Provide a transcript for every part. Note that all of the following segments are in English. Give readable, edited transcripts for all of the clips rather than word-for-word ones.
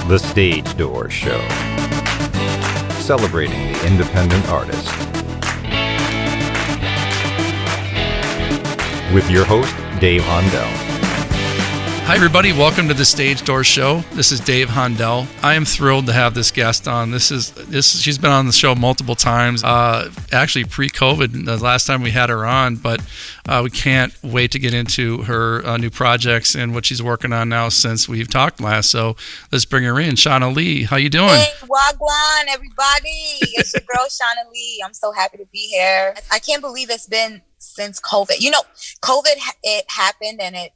The Stage Door Show, celebrating the independent artist. With your host, Dave Hondell. Hi, everybody. Welcome to the Stage Door Show. This is Dave Hondell. I am thrilled to have this guest on. She's been on the show multiple times, actually pre-COVID, the last time we had her on, but we can't wait to get into her new projects and what she's working on now since we've talked last. So let's bring her in. Shanalee, how you doing? Hey, wagwan, everybody. It's your girl, Shanalee. I'm so happy to be here. I can't believe it's been since COVID. You know, COVID, it happened and it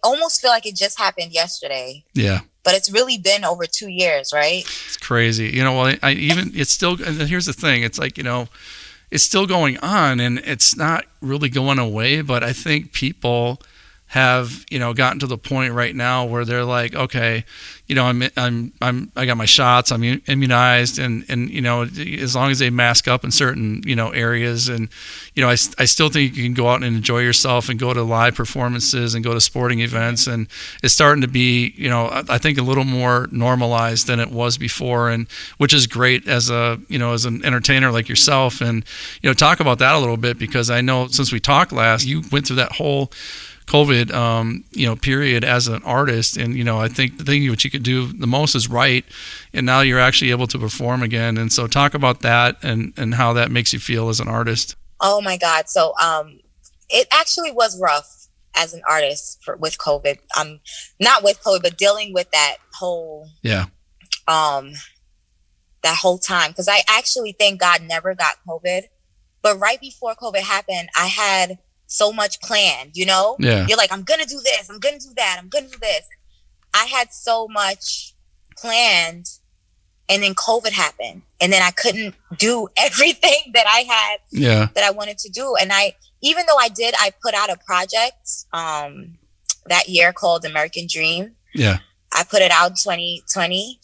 almost feel like it just happened yesterday. Yeah. But it's really been over 2 years, right? It's crazy. You know, well, it's still, and here's the thing. It's like, you know, it's still going on and it's not really going away, but I think people have, you know, gotten to the point right now where they're like, okay, you know, I got my shots, I'm immunized, and you know, as long as they mask up in certain, you know, areas, and you know, I still think you can go out and enjoy yourself and go to live performances and go to sporting events, and it's starting to be, you know, I think a little more normalized than it was before, and which is great as a, you know, as an entertainer like yourself, and you know, talk about that a little bit, because I know since we talked last, you went through that whole COVID, you know, period as an artist, and you know, I think the thing what you could do the most is write, and now you're actually able to perform again. And so, talk about that and how that makes you feel as an artist. Oh my God! So, it actually was rough as an artist with COVID. Not with COVID, but dealing with that whole that whole time, because I actually thank God never got COVID, but right before COVID happened, I had so much planned, you know? Yeah. You're like, I'm going to do this. I'm going to do that. I'm going to do this. I had so much planned, and then COVID happened, and then I couldn't do everything that I had that I wanted to do. And even though I put out a project that year called American Dream. Yeah. I put it out in 2020.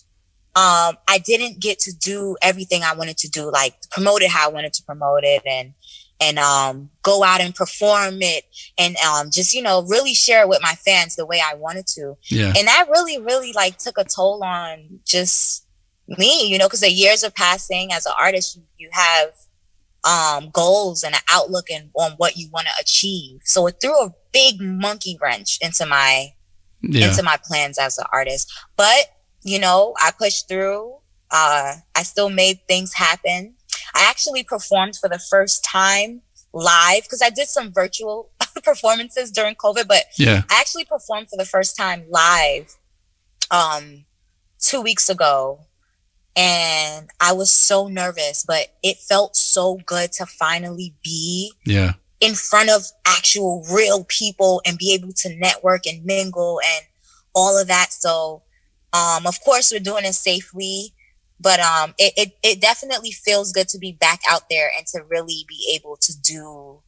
I didn't get to do everything I wanted to do, like promote it how I wanted to promote it, and go out and perform it, and just, you know, really share it with my fans the way I wanted to. Yeah. And that really, really like took a toll on just me, you know, because the years are passing. As an artist, you have goals and an outlook on what you want to achieve. So it threw a big monkey wrench into my plans as an artist. But, you know, I pushed through. I still made things happen. I actually performed for the first time live, because I did some virtual performances during COVID, but I actually performed for the first time live 2 weeks ago. And I was so nervous, but it felt so good to finally be in front of actual real people and be able to network and mingle and all of that. So, of course, we're doing it safely. But it definitely feels good to be back out there and to really be able to do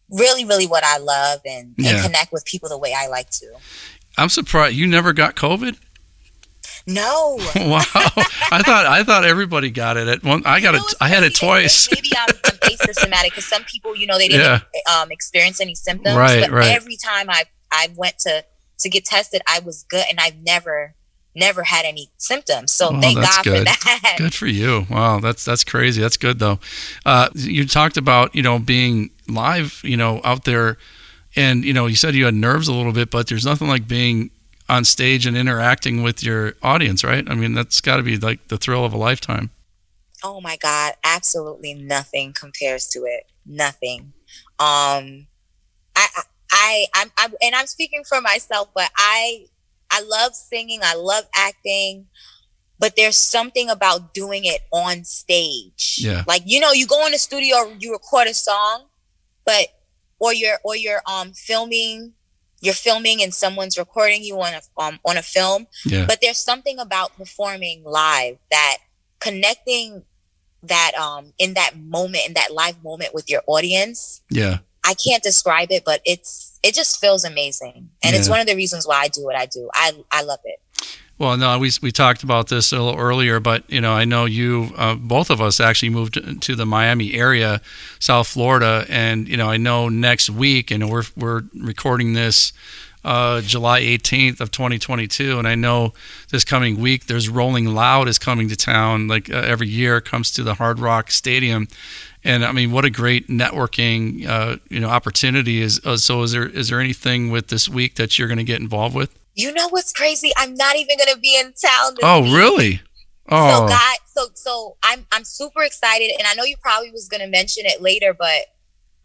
really, really what I love and connect with people the way I like to. I'm surprised you never got COVID. No. Wow. I thought everybody got it at one. I had it twice. Maybe I'm asymptomatic, because some people, you know, they didn't experience any symptoms. Right. Every time I went to get tested, I was good, and I've never had any symptoms. So thank God for that. Good for you. Wow. That's crazy. That's good though. You talked about, you know, being live, you know, out there, and, you know, you said you had nerves a little bit, but there's nothing like being on stage and interacting with your audience, right? I mean, that's gotta be like the thrill of a lifetime. Oh my God. Absolutely nothing compares to it. Nothing. I'm speaking for myself, but I love singing. I love acting, but there's something about doing it on stage. Yeah. Like, you know, you go in the studio, you record a song, or you're filming, and someone's recording you on a film. Yeah. But there's something about performing live, that connecting that in that moment, in that live moment with your audience. Yeah. I can't describe it, but it just feels amazing. And it's one of the reasons why I do what I do. I love it. Well, no, we talked about this a little earlier, but, you know, I know you, both of us actually moved to the Miami area, South Florida. And, you know, I know next week, and we're recording this July 18th of 2022, and I know this coming week there's Rolling Loud is coming to town. Like every year, it comes to the Hard Rock Stadium, and I mean, what a great networking opportunity is. So is there anything with this week that you're going to get involved with? You know what's crazy? I'm not even going to be in town this week. Really? Oh, so I'm super excited, and I know you probably was going to mention it later, but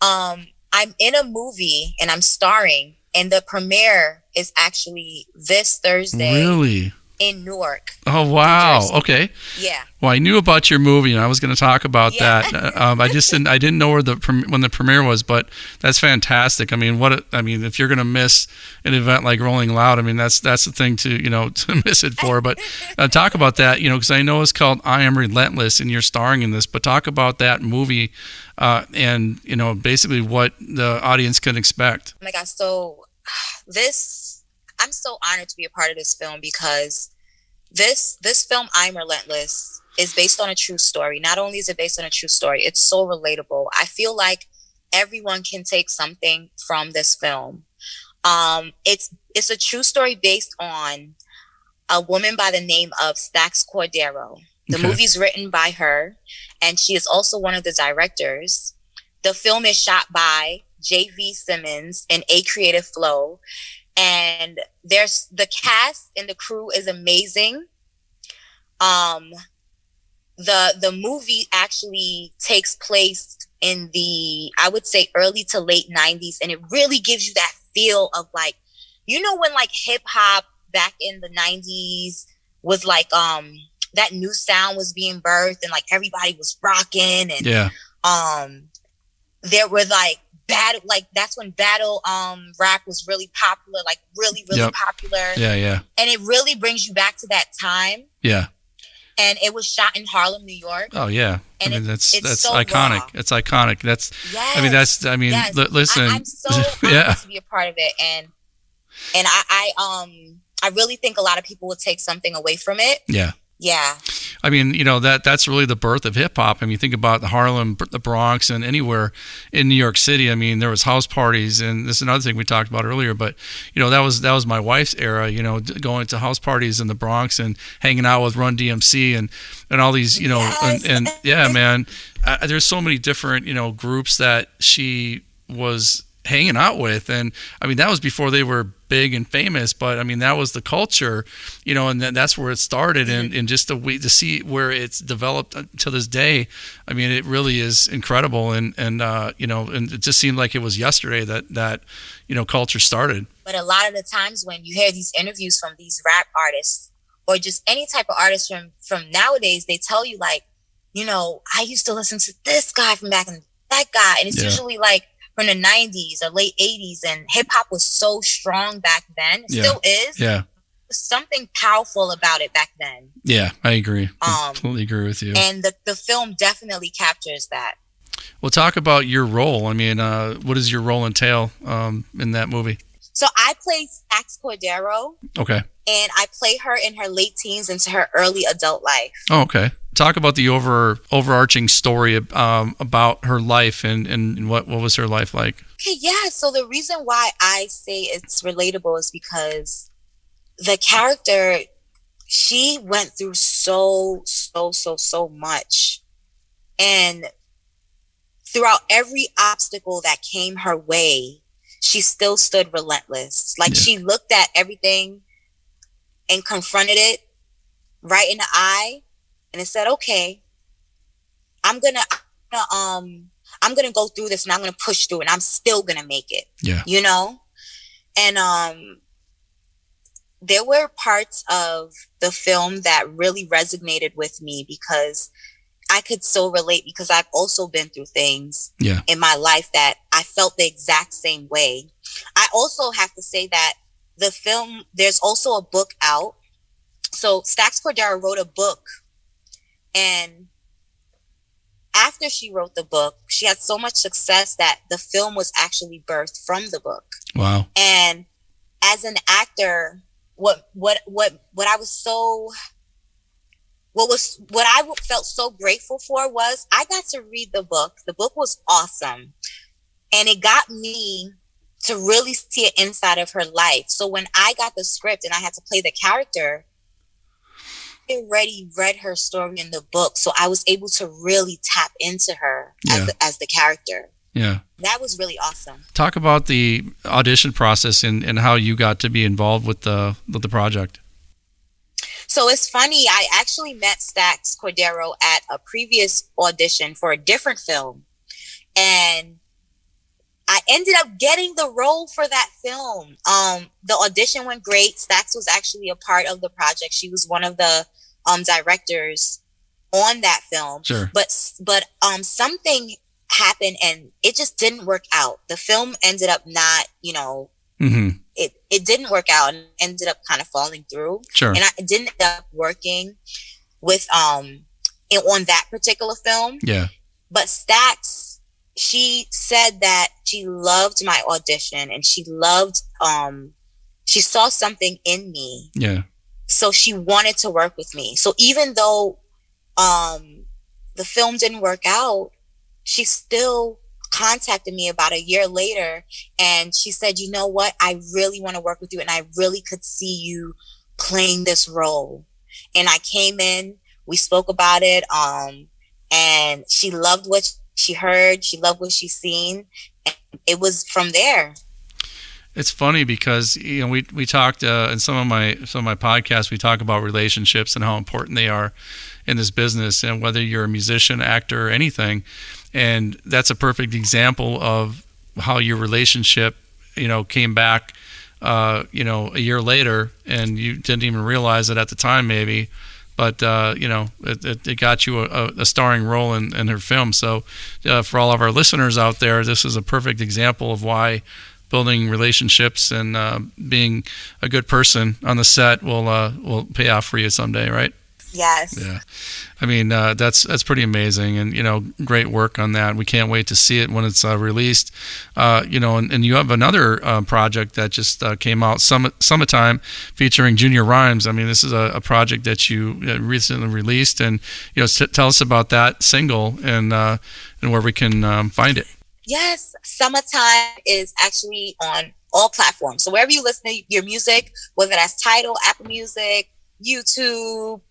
I'm in a movie and I'm starring, and the premiere is actually this Thursday. Really? In Newark. Oh, wow. Okay. Yeah. Well, I knew about your movie, and I was going to talk about that. I didn't know when the premiere was, but that's fantastic. I mean, if you're going to miss an event like Rolling Loud, I mean, that's the thing to miss it for. But talk about that, because I know it's called I Am Relentless, and you're starring in this. But talk about that movie, and basically what the audience can expect. Oh my gosh, so I'm so honored to be a part of this film, because this film, I'm Relentless, is based on a true story. Not only is it based on a true story, it's so relatable. I feel like everyone can take something from this film. It's a true story based on a woman by the name of Stax Cordero. The movie's written by her, and she is also one of the directors. The film is shot by J.V. Simmons and A Creative Flow. And there's the cast and the crew is amazing. The movie actually takes place in the, I would say, early to late 90s, and it really gives you that feel of like, when like hip hop back in the 90s was like that new sound was being birthed, and like everybody was rocking, and there were like battle, like that's when battle rap was really popular, like really popular. And it really brings you back to that time. And it was shot in Harlem, New York. Oh yeah. And that's so iconic. Raw. It's iconic. Listen. I'm so honored to be a part of it, and I really think a lot of people will take something away from it. Yeah. I mean, that's really the birth of hip hop. I mean, think about the Harlem, the Bronx, and anywhere in New York City. I mean, there was house parties, and this is another thing we talked about earlier. But that was my wife's era. Going to house parties in the Bronx and hanging out with Run DMC and all these. And yeah, man, there's so many different groups that she was hanging out with, and I mean that was before they were big and famous, but I mean that was the culture, and that's where it started, and just to see where it's developed to this day. I mean, it really is incredible, and it just seemed like it was yesterday that culture started. But a lot of the times when you hear these interviews from these rap artists or just any type of artist from nowadays, they tell you like, I used to listen to this guy from back in that guy, and it's usually like from the 90s or late 80s, and hip hop was so strong back then. It still is. Yeah. There's something powerful about it back then. Yeah, I agree. I completely agree with you. And the film definitely captures that. Well, talk about your role. I mean, what does your role entail in that movie? So I play Stax Cordero. Okay. And I play her in her late teens into her early adult life. Oh, okay. Talk about the overarching story about her life and what was her life like? Okay, yeah. So the reason why I say it's relatable is because the character, she went through so much. And throughout every obstacle that came her way, she still stood relentless. Like she looked at everything and confronted it right in the eye, and it said, "Okay, I'm gonna go through this, and I'm gonna push through, and I'm still gonna make it." Yeah, And there were parts of the film that really resonated with me because I could so relate, because I've also been through things in my life that I felt the exact same way. I also have to say that the film, there's also a book out. So Stax Cordero wrote a book, and after she wrote the book, she had so much success that the film was actually birthed from the book. Wow. And as an actor, what I felt so grateful for was I got to read the book. The book was awesome. And it got me to really see an inside of her life. So when I got the script and I had to play the character, I already read her story in the book, so I was able to really tap into her as the character. Yeah. That was really awesome. Talk about the audition process and how you got to be involved with the project. So it's funny, I actually met Stax Cordero at a previous audition for a different film. And I ended up getting the role for that film. The audition went great. Stax was actually a part of the project. She was one of the directors on that film. Sure. But something happened and it just didn't work out. The film ended up not, it didn't work out and ended up kind of falling through. Sure. And I didn't end up working with on that particular film. Yeah. But Stax, she said that she loved my audition and she loved she saw something in me. Yeah. So she wanted to work with me. So even though the film didn't work out, she still contacted me about a year later and she said, you know what, I really want to work with you and I really could see you playing this role. And I came in, we spoke about it, and she loved what she heard, she loved what she seen, and it was from there. It's funny because we talked in some of my podcasts, we talk about relationships and how important they are in this business, and whether you're a musician, actor, or anything. And that's a perfect example of how your relationship, came back, a year later, and you didn't even realize it at the time, maybe. But it got you a starring role in her film. So for all of our listeners out there, this is a perfect example of why building relationships and being a good person on the set will pay off for you someday, right? Yes. Yeah. I mean, that's pretty amazing, and great work on that. We can't wait to see it when it's released. And you have another project that just came out, Summa Tyme, featuring Junior Rhymes. I mean, this is a project that you recently released, and tell us about that single and where we can find it. Yes, Summa Tyme is actually on all platforms. So wherever you listen to your music, whether that's Tidal, Apple Music, YouTube,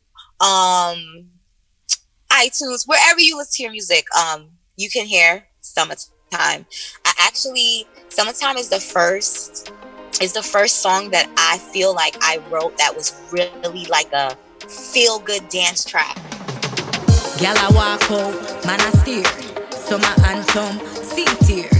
iTunes, wherever you listen to your music, you can hear Summa Tyme. Summa Tyme is the first song that I feel like I wrote that was really like a feel good dance track. Girl, I walk out, man, I steer. Summer anthem, see tear.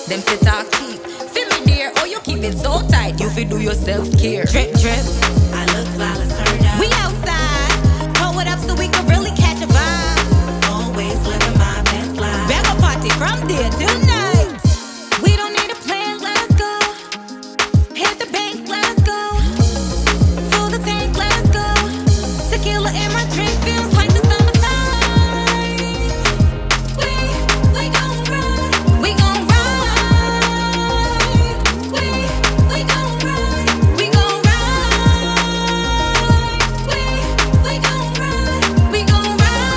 Them fit talk cheap. Feel me dear, oh you keep it so tight. You fit do yourself care. Drip, drip. I look flawless, turn up. We outside. Pull it up so we can really catch a vibe. Always living my best life. Grab a party from there till night. We don't need a plan, let's go. Hit the bank, let's go. Full the tank, let's go. Tequila in my drink feels like the summertime. We gon' ride. We gon' ride. We gon' ride. We gon' ride. We gon' ride. We gon' ride.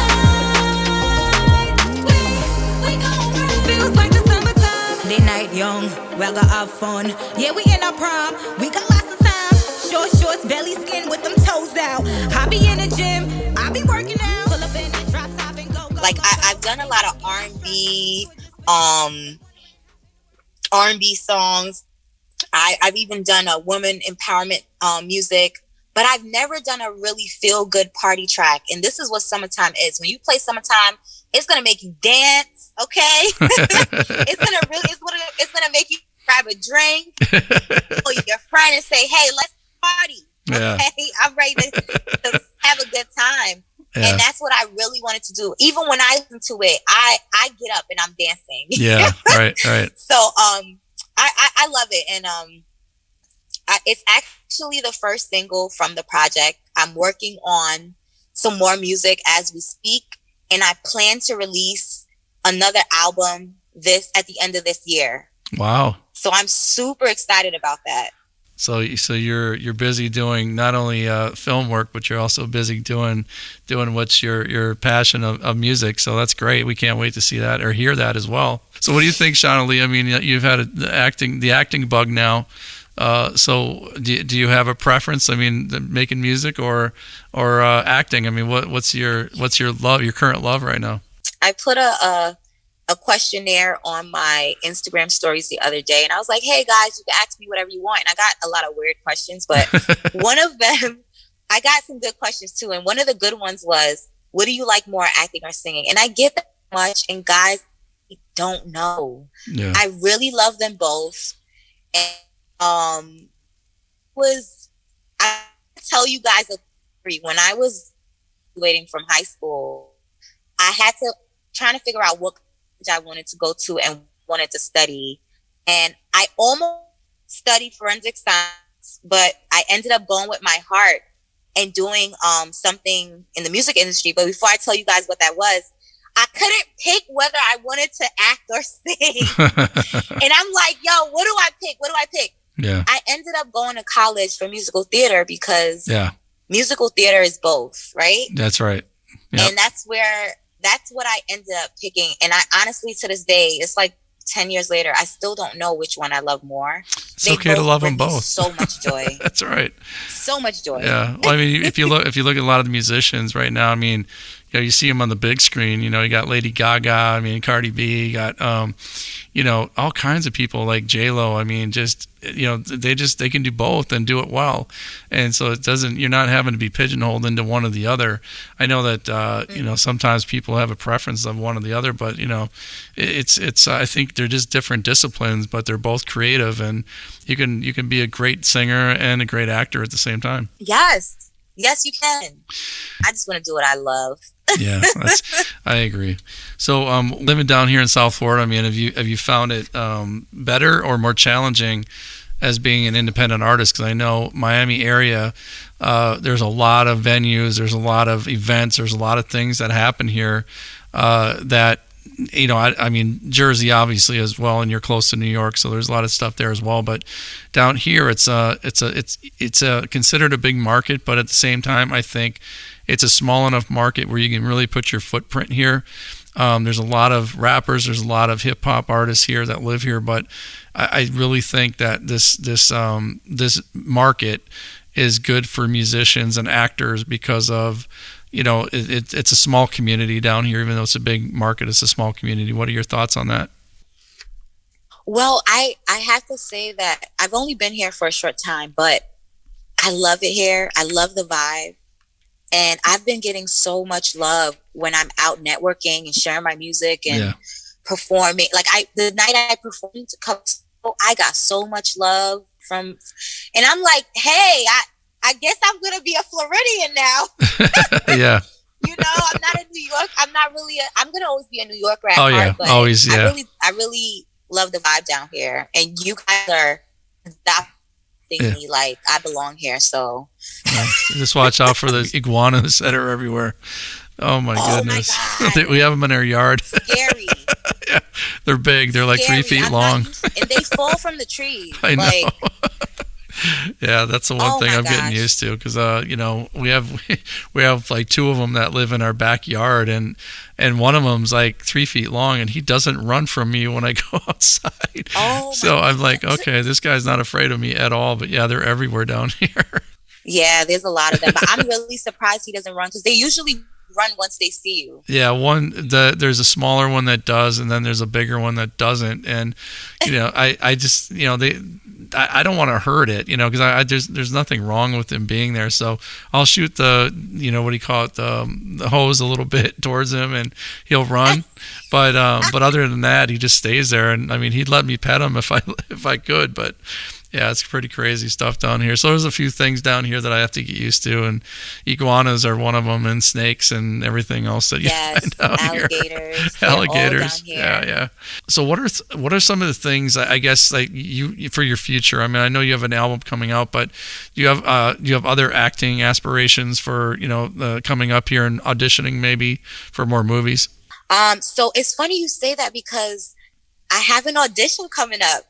We gon' ride. Feels like the summertime. They night young, well got have fun. Yeah, we in our prime. We got lots of time. Short shorts, belly skin with them toes out. I be in the gym. I be working out. Pull up in that drop top and go. Like I've done a lot of R&B songs. I've even done a woman empowerment music, but I've never done a really feel good party track. And this is what Summa Tyme is. When you play Summa Tyme, it's gonna make you dance. Okay, it's gonna make you grab a drink, or your friend, and say, "Hey, let's party." Yeah. Okay, I'm ready to have a good time. Yeah. And that's what I really wanted to do. Even when I listen to it, I get up and I'm dancing. Yeah, right. So I love it, and it's actually the first single from the project. I'm working on some more music as we speak, and I plan to release another album at the end of this year. Wow. So I'm super excited about that. So you're busy doing not only film work, but you're also busy doing what's your passion of music. So that's great. We can't wait to see that or hear that as well. So what do you think, Shanalee? I mean, you've had the acting bug now. So do you have a preference? I mean, making music or acting? I mean, what's your love, your current love right now? I put a questionnaire on my Instagram stories the other day, and I was like, "Hey guys, you can ask me whatever you want." And I got a lot of weird questions, but one of them, I got some good questions too. And one of the good ones was, "What do you like more, acting or singing?" And I get that much, and guys don't know. Yeah. I really love them both, and I tell you guys a story. When I was graduating from high school, I had to trying to figure out what college I wanted to go to and wanted to study. And I almost studied forensic science, but I ended up going with my heart and doing something in the music industry. But before I tell you guys what that was, I couldn't pick whether I wanted to act or sing. And I'm like, yo, what do I pick? What do I pick? Yeah. I ended up going to college for musical theater because musical theater is both, right? That's right. Yep. And that's what I ended up picking. And I honestly, to this day, it's like 10 years later, I still don't know which one I love more. It's okay to love them both. So much joy. That's right. So much joy. Yeah. Well, I mean, if you look at a lot of the musicians right now, I mean, you know, you see them on the big screen. You know, you got Lady Gaga. I mean, Cardi B. You got, you know, all kinds of people like J-Lo. I mean, just, you know, they can do both and do it well. And so you're not having to be pigeonholed into one or the other. I know that, you know, sometimes people have a preference of one or the other, but, you know, it's I think they're just different disciplines, but they're both creative, and you can be a great singer and a great actor at the same time. Yes, you can. I just want to do what I love. Yeah, I agree. So, living down here in South Florida, I mean, have you found it better or more challenging as being an independent artist? Because I know Miami area, there's a lot of venues, there's a lot of events, there's a lot of things that happen here that, you know, I mean, Jersey obviously as well, and you're close to New York, so there's a lot of stuff there as well. But down here, it's considered a big market, but at the same time, I think it's a small enough market where you can really put your footprint here. There's a lot of rappers, there's a lot of hip hop artists here that live here, but I really think that this market is good for musicians and actors because of, you know, it's a small community down here. Even though it's a big market, it's a small community. What are your thoughts on that? Well, I have to say that I've only been here for a short time, but I love it here. I love the vibe. And I've been getting so much love when I'm out networking and sharing my music and performing. Like the night I performed, I got so much love from, and I'm like, hey, I guess I'm gonna be a Floridian now. Yeah. You know, I'm not in New York. I'm not really. I'm gonna always be a New Yorker at heart. Yeah, but always. Yeah. I really love the vibe down here, and you guys are adopting me like I belong here. So just watch out for the iguanas that are everywhere. Oh my goodness! We have them in our yard. Scary. Yeah, they're big. They're like 3 feet long, and they fall from the trees. I know. Yeah, that's the one thing I'm getting used to, because you know, we have like 2 of them that live in our backyard, and one of them's like 3 feet long, and he doesn't run from me when I go outside. So I'm like, okay, this guy's not afraid of me at all. But yeah, they're everywhere down here. Yeah, there's a lot of them, but I'm really surprised he doesn't run, because they usually run once they see you. Yeah, there's a smaller one that does, and then there's a bigger one that doesn't, and you know, I just, you know, I don't want to hurt it, you know, because there's nothing wrong with him being there. So I'll shoot the, you know, what do you call it, the hose a little bit towards him, and he'll run. But other than that, he just stays there. And I mean, he'd let me pet him if I could, but yeah, it's pretty crazy stuff down here. So there's a few things down here that I have to get used to, and iguanas are one of them, and snakes and everything else that you find down alligators, here. Alligators. All down here. Yeah. So what are some of the things, I guess, like you for your future? I mean, I know you have an album coming out, but do you have other acting aspirations for, you know, coming up here and auditioning maybe for more movies? So it's funny you say that, because I have an audition coming up.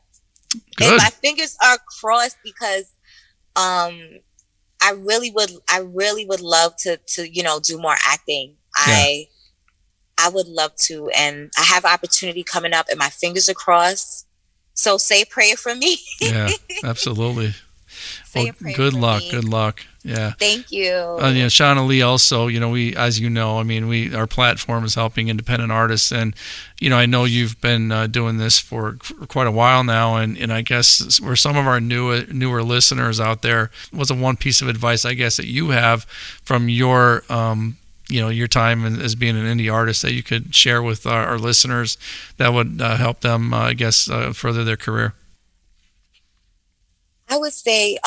Good. And my fingers are crossed, because I really would love to you know, do more acting. Yeah. I would love to. And I have opportunity coming up and my fingers are crossed. So say a prayer for me. Yeah, absolutely. Well, good luck. Good luck. Yeah. Thank you. Shanalee also, we, as you know, I mean, our platform is helping independent artists. And, I know you've been doing this for quite a while now. And I guess for some of our newer listeners out there, what's the one piece of advice, I guess, that you have from your, your time as being an indie artist that you could share with our listeners that would help them, I guess, further their career? I would say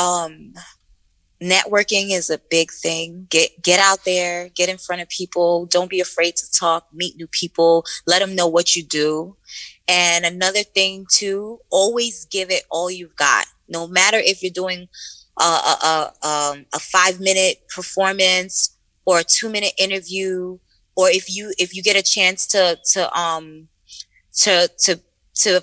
networking is a big thing. Get out there, get in front of people. Don't be afraid to talk, meet new people, let them know what you do. And another thing too, always give it all you've got. No matter if you're doing a 5-minute performance or a 2-minute interview, or if you get a chance to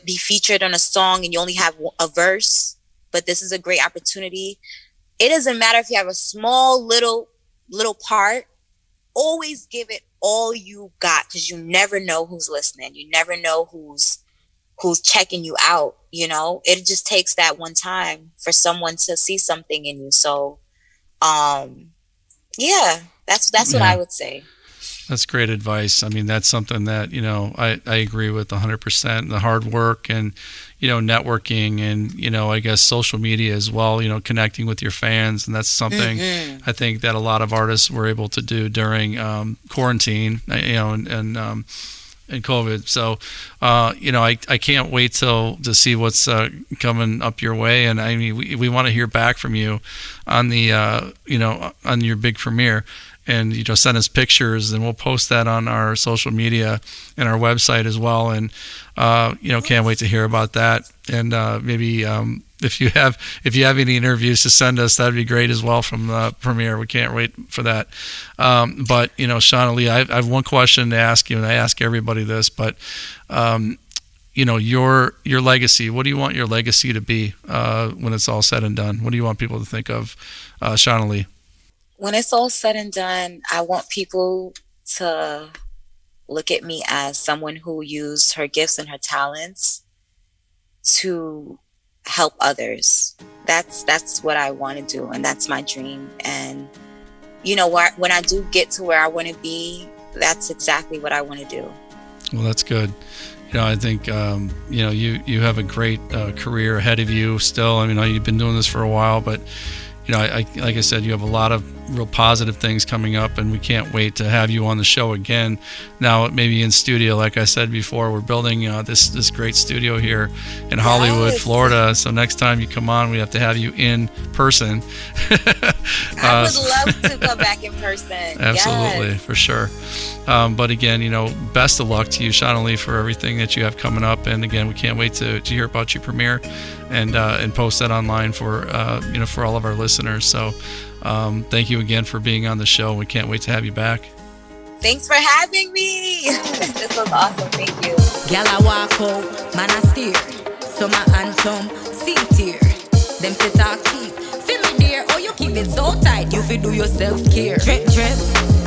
be featured on a song and you only have a verse, but this is a great opportunity. It doesn't matter if you have a small little part. Always give it all you got, because you never know who's listening. You never know who's checking you out. It just takes that one time for someone to see something in you. So, yeah, that's what I would say. That's great advice. I mean, that's something that, I agree with 100%. The hard work and, networking and, I guess social media as well, connecting with your fans. And that's something I think that a lot of artists were able to do during quarantine, and COVID. So, I can't wait to see what's coming up your way. And I mean, we want to hear back from you on the, on your big premiere. And send us pictures, and we'll post that on our social media and our website as well. And can't wait to hear about that. And maybe if you have any interviews to send us, that'd be great as well from the premiere. We can't wait for that. But Shanalee, I have one question to ask you, and I ask everybody this. But your legacy. What do you want your legacy to be when it's all said and done? What do you want people to think of, Shanalee? When it's all said and done, I want people to look at me as someone who used her gifts and her talents to help others. That's what I want to do, and that's my dream. And when I do get to where I want to be, that's exactly what I want to do. Well, that's good. I think you have a great career ahead of you still. I mean, you've been doing this for a while, but like I said, you have a lot of real positive things coming up, and we can't wait to have you on the show again. Now, maybe in studio, like I said before, we're building this great studio here in Hollywood, Florida. So next time you come on, we have to have you in person. I would love to come back in person. Absolutely, for sure. But again, best of luck to you, Shanalee, for everything that you have coming up. And again, we can't wait to hear about your premiere and post that online for for all of our listeners. So thank you again for being on the show. We can't wait to have you back. Thanks for having me. This was awesome. Thank you. Girl, I walk out, man, I steer. Summa Tyme, C-tier. Them fit talk cheap. Feel me dear, oh you keep it so tight. You feel do yourself care. Drip, drip.